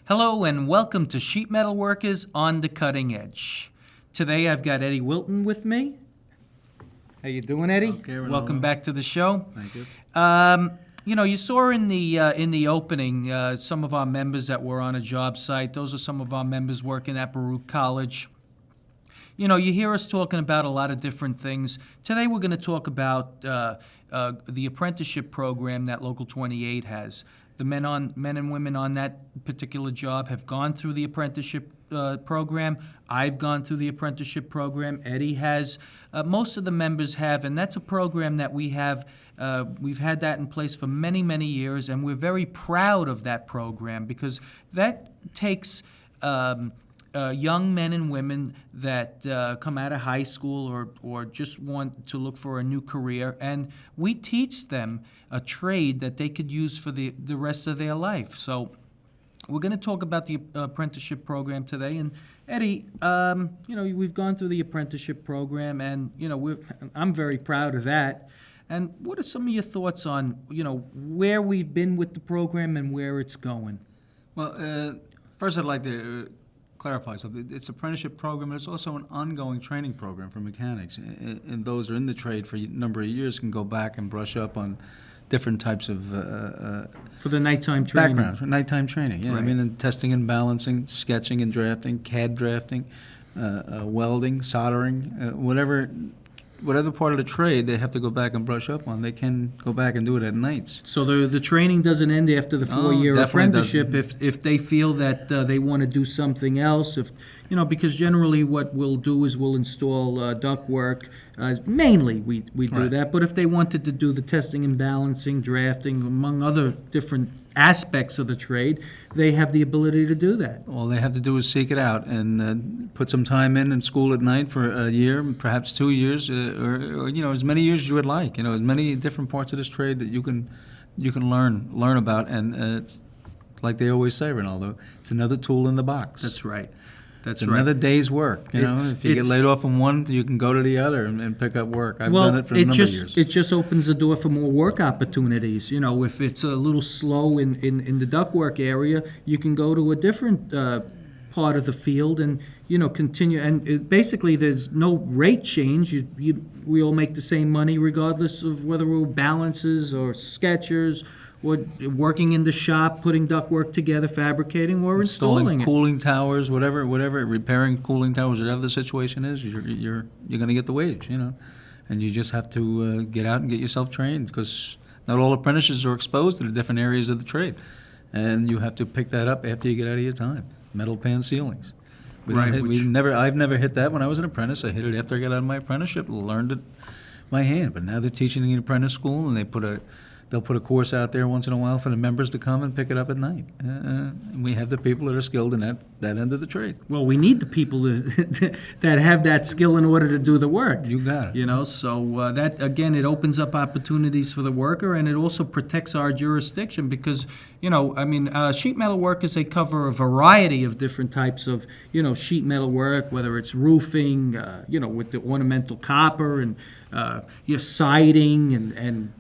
Hello and welcome to Sheet Metal Workers on the Cutting Edge. Today I've got Eddie Wilton with me. How you doing, Eddie? Okay, Ronaldo. Welcome back to the show. Thank you. You saw in the opening some of our members that were on a job site. Those are some of our members working at Baruch College. You know, you hear us talking about a lot of different things. Today we're going to talk about the apprenticeship program that Local 28 has. The men and women on that particular job have gone through the apprenticeship program. I've gone through the apprenticeship program. Eddie has. Most of the members have, and that's a program that we have. We've had that in place for many, many years, and we're very proud of that program because that takes young men and women that come out of high school or just want to look for a new career, and we teach them a trade that they could use for the rest of their life. So we're going to talk about the apprenticeship program today. And Eddie, we've gone through the apprenticeship program, and I'm very proud of that. And what are some of your thoughts on where we've been with the program and where it's going? Well, first I'd like to clarify something. It's an apprenticeship program, but it's also an ongoing training program for mechanics. And those who are in the trade for a number of years can go back and brush up on different types of for the nighttime training. Backgrounds for nighttime training. Yeah, Right. I mean, and testing and balancing, sketching and drafting, CAD drafting, welding, soldering, whatever part of the trade they have to go back and brush up on, they can go back and do it at nights. So the training doesn't end after the 4-year definitely apprenticeship if they feel that they want to do something else. Because generally what we'll do is we'll install ductwork. Mainly we do Right. that. But if they wanted to do the testing and balancing, drafting, among other different aspects of the trade, they have the ability to do that. All they have to do is seek it out and put some time in school at night for a year, perhaps 2 years, or as many years as you would like. As many different parts of this trade that you can learn about, and it's like they always say, Ronaldo, it's another tool in the box. That's right. That's It's right. another day's work. If you get laid off from one, you can go to the other and pick up work. I've done it for a number of years. It just opens the door for more work opportunities. If it's a little slow in the ductwork area, you can go to a different part of the field and continue. And basically, there's no rate change. We all make the same money regardless of whether we're balancers or sketchers, or working in the shop, putting ductwork together, fabricating, or installing it. Cooling towers, whatever, repairing cooling towers, whatever the situation is, you're going to get the wage, and you just have to get out and get yourself trained, because not all apprentices are exposed to the different areas of the trade, and you have to pick that up after you get out of your time. Metal pan ceilings. I've never hit that when I was an apprentice. I hit it after I got out of my apprenticeship, learned it by hand. But now they're teaching in apprentice school, and they'll put a course out there once in a while for the members to come and pick it up at night. And we have the people that are skilled in that end of the trade. Well, we need the people that have that skill in order to do the work. You got it. So that, again, it opens up opportunities for the worker, and it also protects our jurisdiction because, sheet metal workers, they cover a variety of different types of, sheet metal work, whether it's roofing, with the ornamental copper and your siding and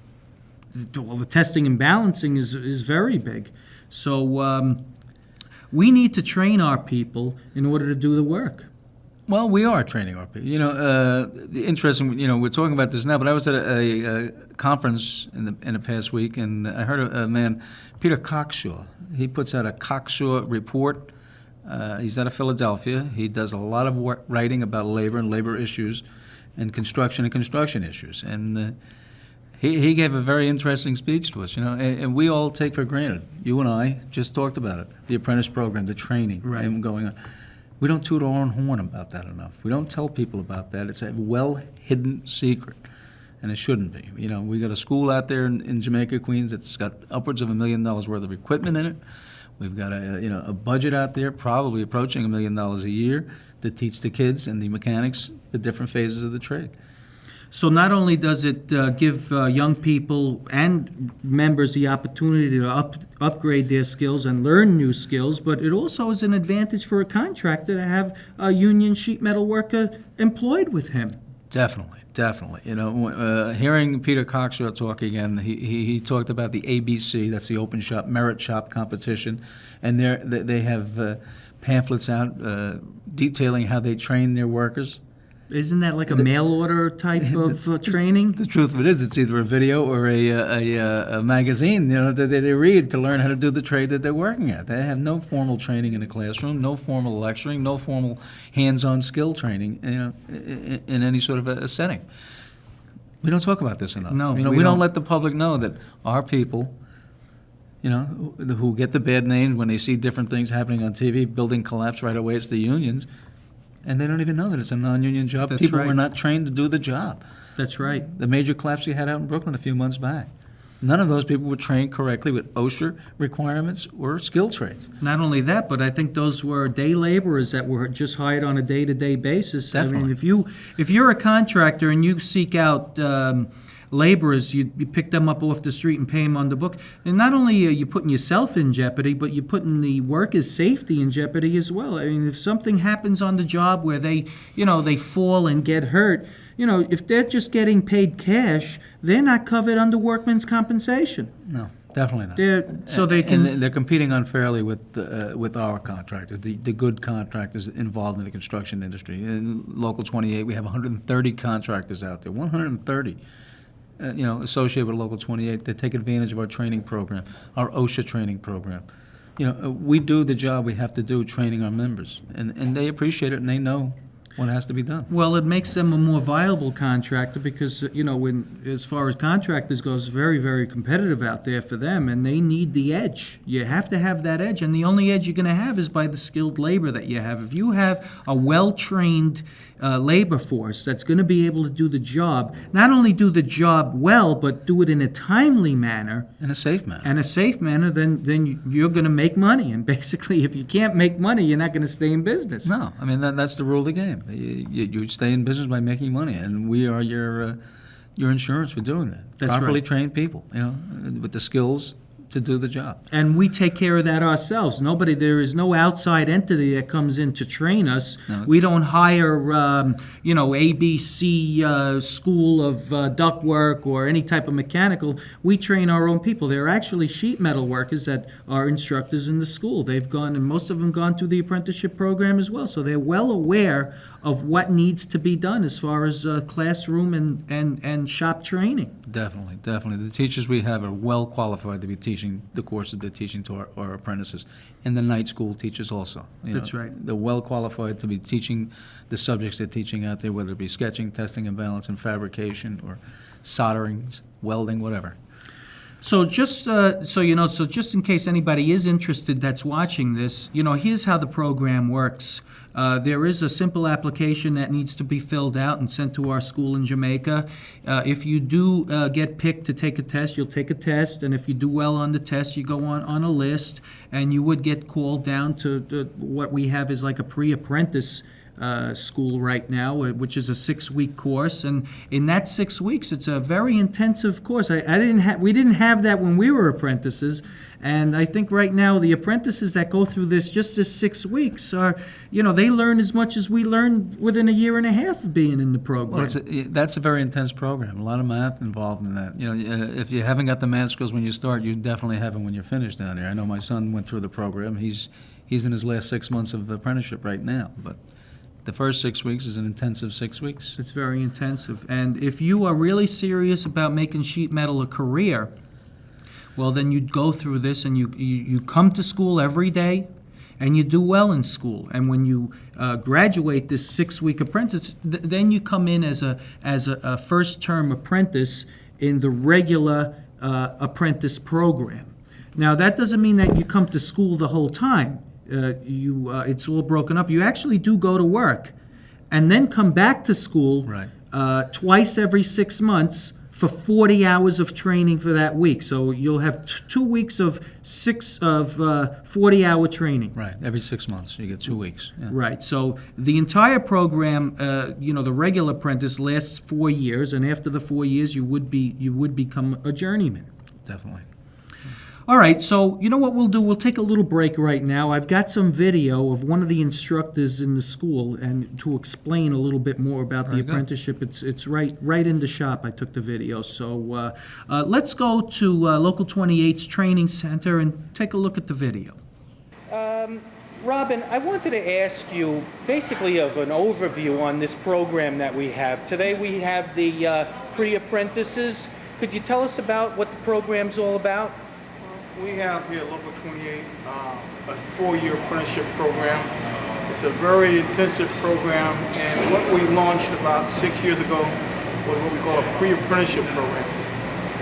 all the testing and balancing is very big. So we need to train our people in order to do the work. Well, we are training our people. Interesting. We're talking about this now, but I was at a conference in the past week, and I heard a man, Peter Cockshaw. He puts out a Cockshaw report. He's out of Philadelphia. He does a lot of writing about labor and labor issues, and construction issues, and. He gave a very interesting speech to us, and we all take for granted. You and I just talked about it, the apprentice program, the training, right, and going on. We don't toot our own horn about that enough. We don't tell people about that. It's a well-hidden secret, and it shouldn't be. We got a school out there in Jamaica, Queens, that's got upwards of $1 million worth of equipment in it. We've got a budget out there, probably approaching $1 million a year, to teach the kids and the mechanics the different phases of the trade. So not only does it give young people and members the opportunity to upgrade their skills and learn new skills, but it also is an advantage for a contractor to have a union sheet metal worker employed with him. Definitely, definitely. Hearing Peter Cockshaw talk again, he talked about the ABC, that's the Open Shop Merit Shop competition, and they have pamphlets out detailing how they train their workers. Isn't that like a mail order type of training? The truth of it is, it's either a video or a magazine, that they read to learn how to do the trade that they're working at. They have no formal training in the classroom, no formal lecturing, no formal hands-on skill training, in any sort of a setting. We don't talk about this enough. No, we we don't let the public know that our people, who get the bad names when they see different things happening on TV, building collapse right away, it's the unions. And they don't even know that it's a non-union job. That's People right. were not trained to do the job. That's right. The major collapse we had out in Brooklyn a few months back. None of those people were trained correctly with OSHA requirements or skill trades. Not only that, but I think those were day laborers that were just hired on a day-to-day basis. Definitely. I mean, if you're a contractor and you seek out laborers, you pick them up off the street and pay them on the book. And not only are you putting yourself in jeopardy, but you're putting the workers' safety in jeopardy as well. I mean, if something happens on the job where they fall and get hurt, if they're just getting paid cash, they're not covered under workman's compensation. No, definitely not. And they're competing unfairly with our contractors, the good contractors involved in the construction industry. In Local 28, we have 130 contractors out there, 130. Associated with Local 28, that take advantage of our training program, our OSHA training program. We do the job we have to do training our members, and they appreciate it, and they know what has to be done. Well, it makes them a more viable contractor because, as far as contractors goes, it's very, very competitive out there for them, and they need the edge. You have to have that edge, and the only edge you're going to have is by the skilled labor that you have. If you have a well-trained labor force that's going to be able to do the job, not only do the job well, but do it in a timely manner, In a safe manner. then you're going to make money. And basically, if you can't make money, you're not going to stay in business. No, I mean, that's the rule of the game. You stay in business by making money, and we are your insurance for doing that. That's Properly right. trained people, with the skills to do the job. And we take care of that ourselves. There is no outside entity that comes in to train us. No. We don't hire, ABC school of ductwork or any type of mechanical. We train our own people. There are actually sheet metal workers that are instructors in the school. They've gone, and most of them gone through the apprenticeship program as well. So they're well aware of what needs to be done as far as classroom and shop training. Definitely. The teachers we have are well qualified to be teaching the courses they're teaching to our apprentices. And the night school teachers also. That's right. They're well qualified to be teaching the subjects they're teaching out there, whether it be sketching, testing and balance, and fabrication, or soldering, welding, whatever. So just just in case anybody is interested that's watching this, here's how the program works. There is a simple application that needs to be filled out and sent to our school in Jamaica. If you do get picked to take a test, you'll take a test, and if you do well on the test, you go on a list, and you would get called down to what we have is like a pre-apprentice school right now, which is a 6-week course, and in that 6 weeks, it's a very intensive course. We didn't have that when we were apprentices, and I think right now the apprentices that go through this 6 weeks are, they learn as much as we learned within a year and a half of being in the program. Well, that's a very intense program. A lot of math involved in that. If you haven't got the math skills when you start, you definitely have them when you're finished down here. I know my son went through the program. He's in his last 6 months of apprenticeship right now, but the first 6 weeks is an intensive 6 weeks. It's very intensive. And if you are really serious about making sheet metal a career, well, then you go through this and you come to school every day and you do well in school. And when you graduate this 6-week apprentice, then you come in as a first-term apprentice in the regular apprentice program. Now, that doesn't mean that you come to school the whole time. It's all broken up. You actually do go to work and then come back to school Right. Twice every 6 months for 40 hours of training for that week. So you'll have 2 weeks of 40-hour training. Right. Every 6 months, you get 2 weeks. Yeah. Right. So the entire program, the regular apprentice lasts 4 years, and after the 4 years, you would become a journeyman. Definitely. All right, so you know what we'll do? We'll take a little break right now. I've got some video of one of the instructors in the school, and to explain a little bit more about the Very good. apprenticeship. It's right in the shop. I took the video. So let's go to Local 28's training center and take a look at the video. Robin, I wanted to ask you basically of an overview on this program that we have. Today we have the pre-apprentices. Could you tell us about what the program's all about? We have here at Local 28 a 4-year apprenticeship program. It's a very intensive program, and what we launched about 6 years ago was what we call a pre-apprenticeship program.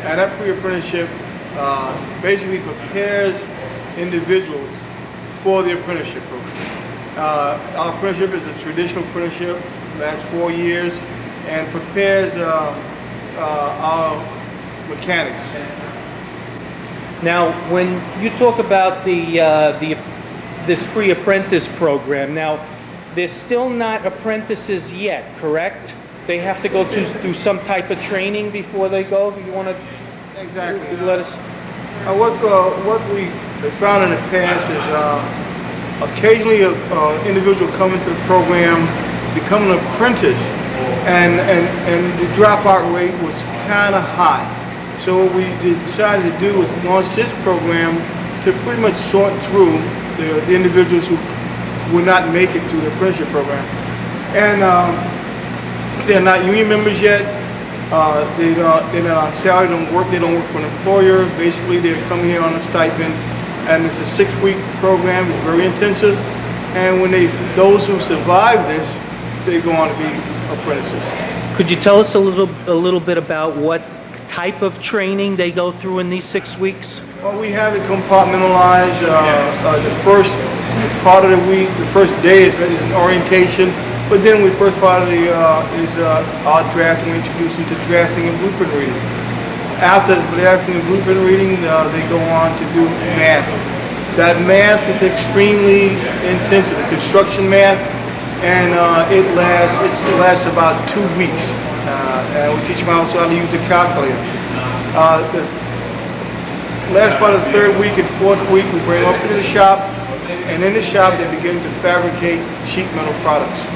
And that pre-apprenticeship basically prepares individuals for the apprenticeship program. Our apprenticeship is a traditional apprenticeship, lasts 4 years, and prepares our mechanics. Now, when you talk about this pre-apprentice program, now they're still not apprentices yet, correct? They have to go through some type of training before they go. You want to Exactly. let us? What we have found in the past is occasionally an individual come into the program, become an apprentice, and the dropout rate was kind of high. So what we decided to do was launch this program to pretty much sort through the individuals who would not make it through the apprenticeship program. And they're not union members yet. They're not on salary, they don't work for an employer. Basically, they're coming here on a stipend. And it's a 6-week program, it's very intensive. And when those who survive this, they go on to be apprentices. Could you tell us a little bit about what type of training they go through in these 6 weeks? Well, we have it compartmentalized. The first part of the week, the first day is an orientation, but then the first part of the is our drafting. We introduce them to drafting and blueprint reading. After drafting and blueprint reading, they go on to do math. That math is extremely intensive, the construction math, and it lasts about 2 weeks. And we teach them also how to use the calculator. The last part of the 3rd week and 4th week, we bring them up into the shop, and in the shop they begin to fabricate sheet metal products.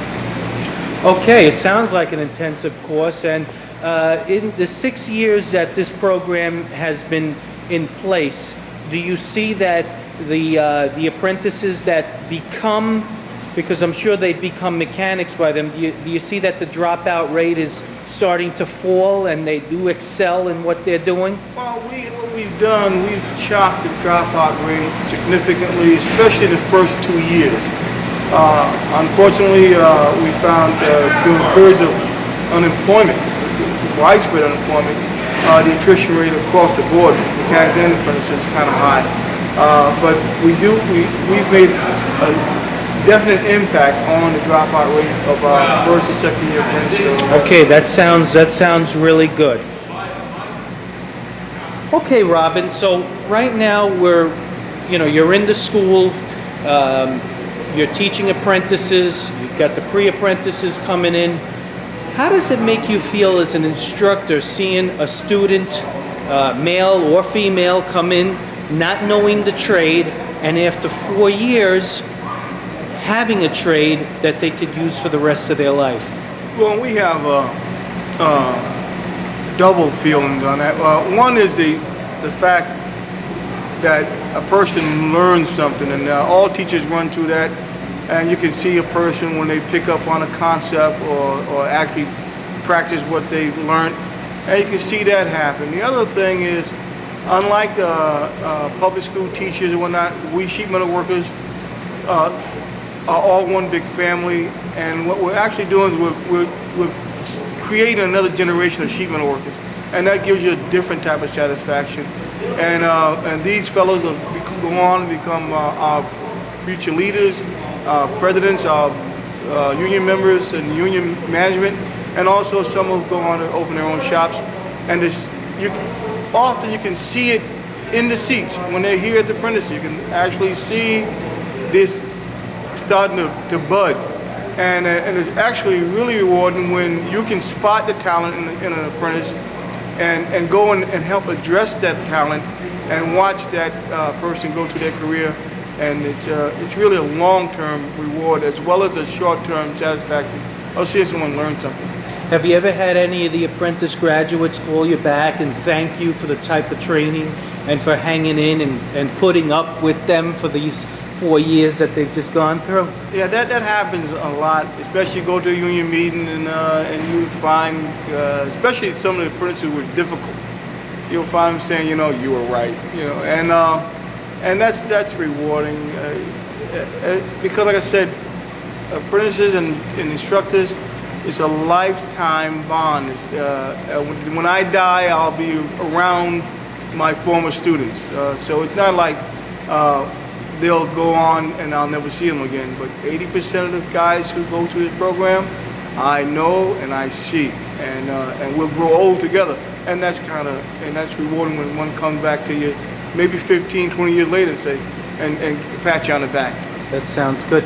Okay, it sounds like an intensive course, and in the 6 years that this program has been in place, do you see that the apprentices that become, because I'm sure they become mechanics by them, do you see that the dropout rate is starting to fall and they do excel in what they're doing? Well, what we've done, we've chopped the dropout rate significantly, especially the first 2 years. Unfortunately, we found during periods of unemployment, widespread unemployment, the attrition rate across the board, mechanics and apprentices, is kind of high. But we've made a definite impact on the dropout rate of our first and second year apprentices. Okay, that sounds really good. Okay, Robin, so right now you're in the school, you're teaching apprentices, you've got the pre-apprentices coming in. How does it make you feel as an instructor seeing a student, male or female, come in not knowing the trade, and after 4 years having a trade that they could use for the rest of their life? Well, we have double feelings on that. One is the fact that a person learns something, and all teachers run through that, and you can see a person when they pick up on a concept or actually practice what they've learned, and you can see that happen. The other thing is, unlike public school teachers and whatnot, we sheet metal workers are all one big family, and what we're actually doing is we're creating another generation of sheet metal workers, and that gives you a different type of satisfaction. And these fellows will go on and become our future leaders, presidents, our union members and union management, and also some will go on to open their own shops. And often you can see it in the seats when they're here at the apprentice. You can actually see this starting to bud, and it's actually really rewarding when you can spot the talent in an apprentice and go and help address that talent and watch that person go through their career. And it's really a long-term reward as well as a short-term satisfaction of seeing someone learn something. Have you ever had any of the apprentice graduates call you back and thank you for the type of training and for hanging in and putting up with them for these 4 years that they've just gone through? Yeah, that happens a lot, especially you go to a union meeting and you find, especially some of the apprentices who were difficult, you'll find them saying, you were right, and that's rewarding because, like I said, apprentices and instructors, it's a lifetime bond. When I die, I'll be around my former students, so it's not like they'll go on and I'll never see them again. But 80% of the guys who go through this program, I know and I see, and we'll grow old together. And that's rewarding when one comes back to you, maybe 15, 20 years later, say, and pat you on the back. That sounds good.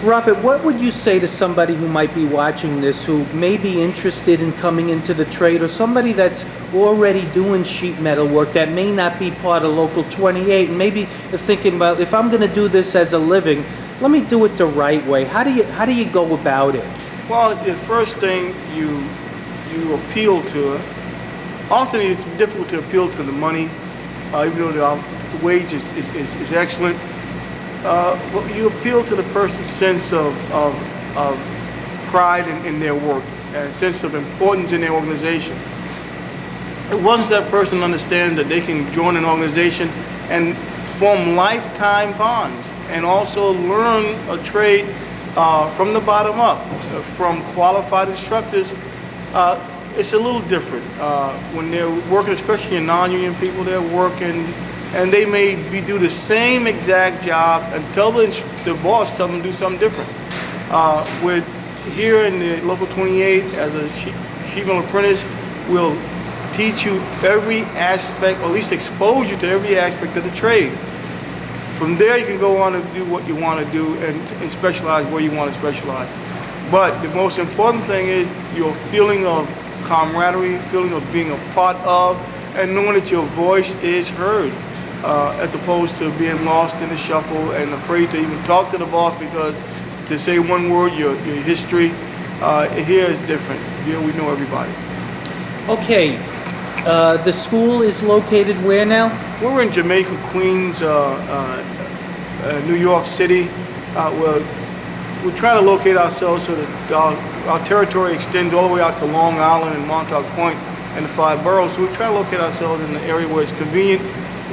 Robert, what would you say to somebody who might be watching this who may be interested in coming into the trade, or somebody that's already doing sheet metal work that may not be part of Local 28 and maybe they're thinking, well, if I'm going to do this as a living, let me do it the right way. How do you go about it? Well, the first thing you appeal to, often it's difficult to appeal to the money, even though the wage is excellent. You appeal to the person's sense of pride in their work and sense of importance in their organization. Once that person understands that they can join an organization and form lifetime bonds and also learn a trade from the bottom up, from qualified instructors, it's a little different. When they're working, especially in non-union people, they're working and they may do the same exact job until the boss tells them to do something different. We're here in the Local 28 as a sheet metal apprentice, we'll teach you every aspect, or at least expose you to every aspect of the trade. From there you can go on and do what you want to do and specialize where you want to specialize. But the most important thing is your feeling of camaraderie, feeling of being a part of, and knowing that your voice is heard. As opposed to being lost in the shuffle and afraid to even talk to the boss because to say one word, your history, here is different. Here we know everybody. Okay, the school is located where now? We're in Jamaica, Queens, New York City. We're trying to locate ourselves so that our territory extends all the way out to Long Island and Montauk Point and the 5 boroughs. So we try to locate ourselves in the area where it's convenient,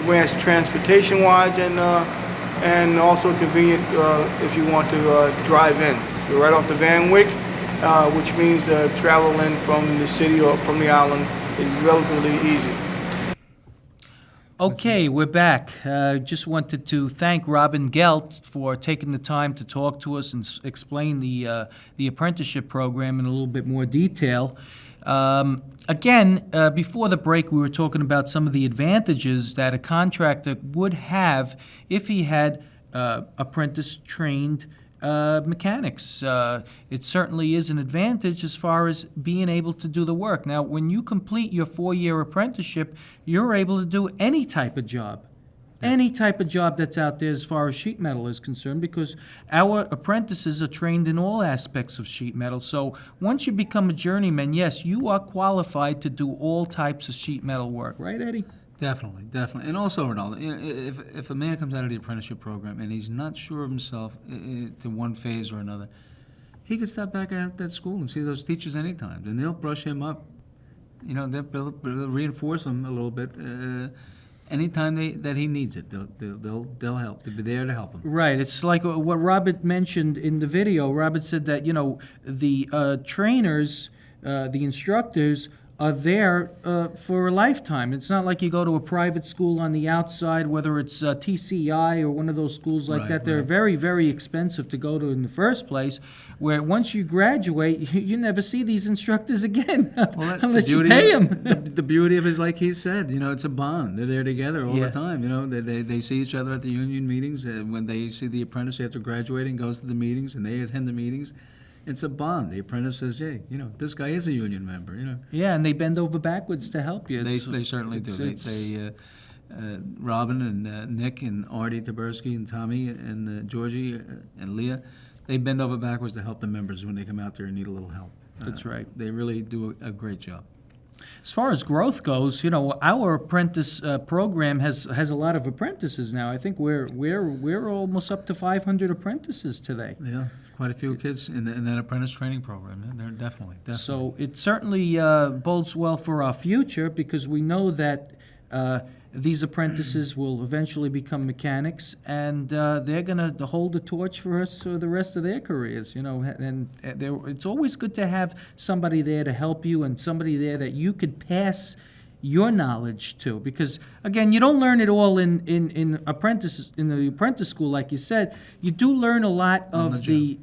where it's transportation-wise, and also convenient if you want to drive in. We're right off the Van Wyck, which means traveling from the city or from the island is relatively easy. Okay, we're back. Just wanted to thank Robin Delk for taking the time to talk to us and explain the apprenticeship program in a little bit more detail. Again, before the break, we were talking about some of the advantages that a contractor would have if he had apprentice-trained mechanics. It certainly is an advantage as far as being able to do the work. Now, when you complete your 4-year apprenticeship, you're able to do any type of job. Any type of job that's out there as far as sheet metal is concerned, because our apprentices are trained in all aspects of sheet metal. So once you become a journeyman, yes, you are qualified to do all types of sheet metal work. Right, Eddie? Definitely, definitely. And also, Ronaldo, if a man comes out of the apprenticeship program and he's not sure of himself to one phase or another, he can stop back at that school and see those teachers anytime. And they'll brush him up. They'll reinforce him a little bit. Anytime that he needs it, they'll help. They'll be there to help him. Right. It's like what Robert mentioned in the video. Robert said that, the trainers, the instructors are there for a lifetime. It's not like you go to a private school on the outside, whether it's TCI or one of those schools like that. They're very, very expensive to go to in the first place, where once you graduate, you never see these instructors again unless you pay them. The beauty of it is, like he said, it's a bond. They're there together all the time. They see each other at the union meetings. When they see the apprentice after graduating, goes to the meetings, and they attend the meetings. It's a bond. The apprentice says, hey, this guy is a union member, Yeah, and they bend over backwards to help you. They certainly do. Robin and Nick and Artie Taberski and Tommy and Georgie and Leah, they bend over backwards to help the members when they come out there and need a little help. That's right. They really do a great job. As far as growth goes, our apprentice program has a lot of apprentices now. I think we're almost up to 500 apprentices today. Yeah, quite a few kids in that apprentice training program. Yeah, they're definitely. So it certainly bodes well for our future, because we know that these apprentices will eventually become mechanics, and they're going to hold the torch for us for the rest of their careers. And it's always good to have somebody there to help you, and somebody there that you could pass your knowledge to, because again, you don't learn it all in the apprentice school, like you said. You do learn a lot of the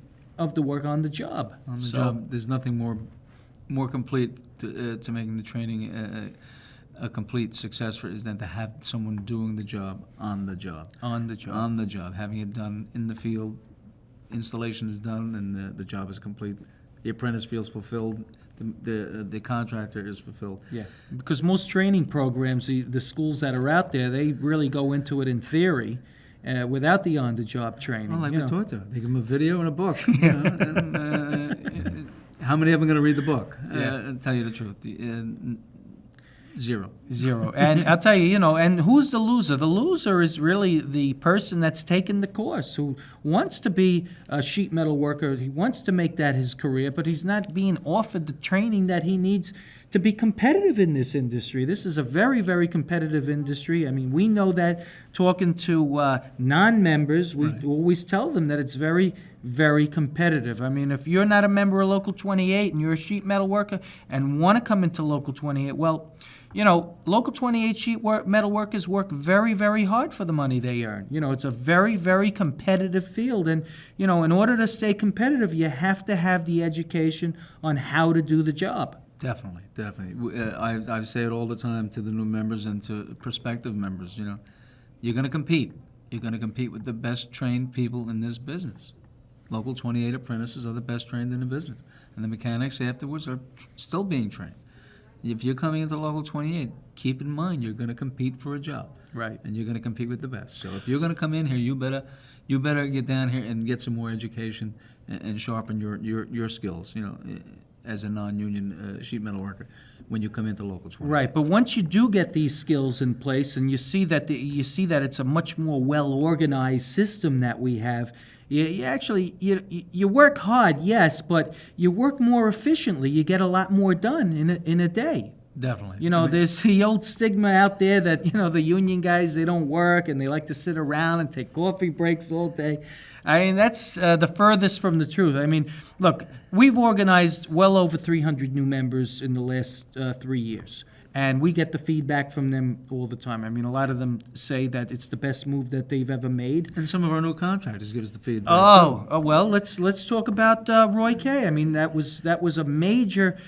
work on the job. On the job, there's nothing more complete to making the training a complete success for is than to have someone doing the job on the job. On the job, having it done in the field, installation is done, and the job is complete. The apprentice feels fulfilled. The contractor is fulfilled. Yeah, because most training programs, the schools that are out there, they really go into it in theory, without the on-the-job training. Well, like we talked about, they give them a video and a book. And, how many of them are going to read the book? I'll tell you the truth. Zero. And I'll tell you, and who's the loser? The loser is really the person that's taken the course, who wants to be a sheet metal worker. He wants to make that his career, but he's not being offered the training that he needs to be competitive in this industry. This is a very, very competitive industry. I mean, we know that talking to non-members, we always tell them that it's very, very competitive. I mean, if you're not a member of Local 28 and you're a sheet metal worker and want to come into Local 28, well, Local 28 metal workers work very, very hard for the money they earn. It's a very, very competitive field. And, in order to stay competitive, you have to have the education on how to do the job. Definitely. I say it all the time to the new members and to prospective members, you're going to compete. You're going to compete with the best trained people in this business. Local 28 apprentices are the best trained in the business. And the mechanics afterwards are still being trained. If you're coming into Local 28, keep in mind you're going to compete for a job. Right. And you're going to compete with the best. So if you're going to come in here, you better get down here and get some more education and sharpen your skills, as a non-union sheet metal worker when you come into Local 28. Right, but once you do get these skills in place and you see that it's a much more well-organized system that we have, you work hard, yes, but you work more efficiently. You get a lot more done in a day. Definitely. There's the old stigma out there that, the union guys, they don't work and they like to sit around and take coffee breaks all day. I mean, that's the furthest from the truth. I mean, look, we've organized well over 300 new members in the last 3 years. And we get the feedback from them all the time. I mean, a lot of them say that it's the best move that they've ever made. And some of our new contractors give us the feedback. Oh well, let's talk about Roy Kay. I mean, that was a major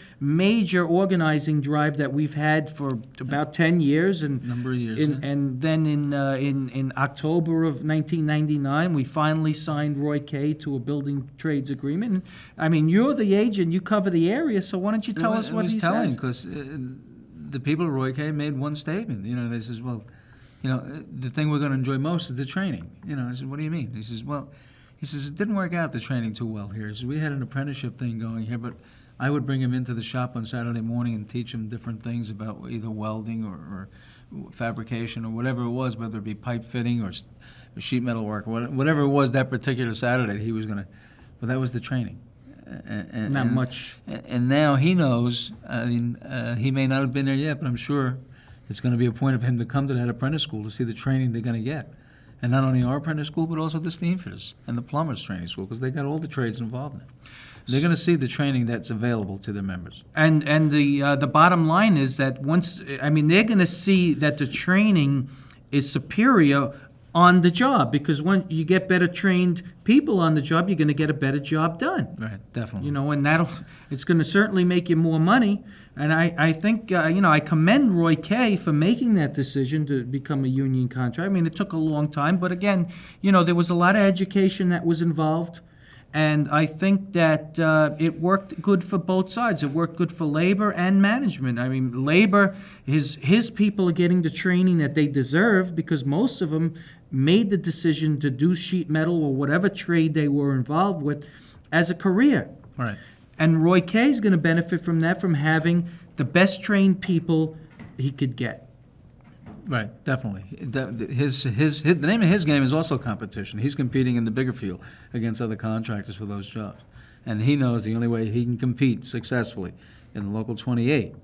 organizing drive that we've had for about 10 years. And number of years. And then in October of 1999, we finally signed Roy Kay to a building trades agreement. And, I mean, you're the agent, you cover the area, so why don't you tell us what he says? Because the people at Roy Kay made one statement. They says, well, the thing we're going to enjoy most is the training. I said, what do you mean? He says, it didn't work out the training too well here. He says, we had an apprenticeship thing going here, but I would bring him into the shop on Saturday morning and teach him different things about either welding or fabrication or whatever it was, whether it be pipe fitting or sheet metal work, whatever it was that particular Saturday, he was going to, well, that was the training. Not much. And now he knows, he may not have been there yet, but I'm sure it's going to be a point of him to come to that apprentice school to see the training they're going to get. And not only our apprentice school, but also the steamfitters and the plumbers training school, because they got all the trades involved in it. They're going to see the training that's available to their members. And the bottom line is that they're going to see that the training is superior on the job, because when you get better trained people on the job, you're going to get a better job done. Right, definitely. And it's going to certainly make you more money. And I think, I commend Roy Kay for making that decision to become a union contractor. I mean, it took a long time, but again, there was a lot of education that was involved. And I think that it worked good for both sides. It worked good for labor and management. I mean, labor, his people are getting the training that they deserve because most of them made the decision to do sheet metal or whatever trade they were involved with as a career. Right. And Roy Kay is going to benefit from that, from having the best trained people he could get. Right, definitely. The name of his game is also competition. He's competing in the bigger field against other contractors for those jobs. And he knows the only way he can compete successfully in the local 28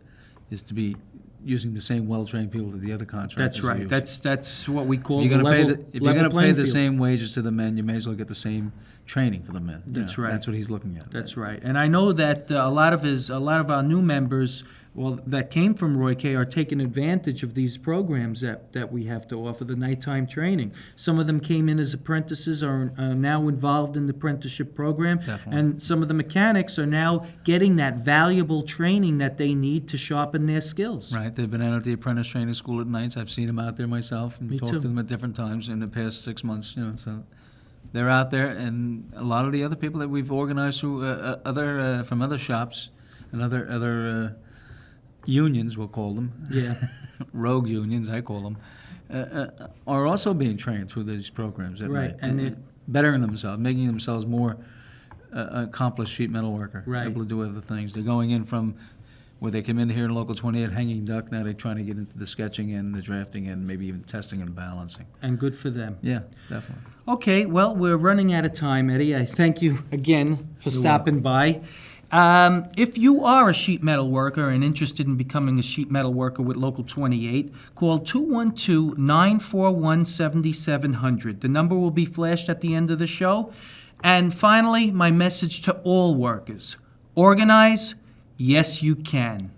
is to be using the same well-trained people that the other contractors That's right. use. That's what we call If you're the going level, to pay, if you're level going to pay playing the field. same wages to the men, you may as well get the same training for the men. That's right. That's what he's looking at. That's right. And I know that a lot of our new members, well, that came from Roy Kay, are taking advantage of these programs that we have to offer, the nighttime training. Some of them came in as apprentices, are now involved in the apprenticeship program. Definitely. And some of the mechanics are now getting that valuable training that they need to sharpen their skills. Right, they've been out at the apprentice training school at nights. I've seen them out there myself and Me talked too. to them at different times in the past 6 months, so they're out there, and a lot of the other people that we've organized through from other shops and other unions, we'll call them. Yeah. Rogue unions, I call them, are also being trained through these programs at Right, night. and bettering themselves, making themselves more accomplished sheet metal worker. Right. Able to do other things. They're going in from where they come in here in Local 28 hanging duck, now they're trying to get into the sketching and the drafting and maybe even testing and balancing. And good for them. Yeah, definitely. Okay, well, we're running out of time, Eddie. I thank you again for stopping by. If you are a sheet metal worker and interested in becoming a sheet metal worker with Local 28, call 212-941-7700. The number will be flashed at the end of the show. And finally, my message to all workers: organize. Yes, you can.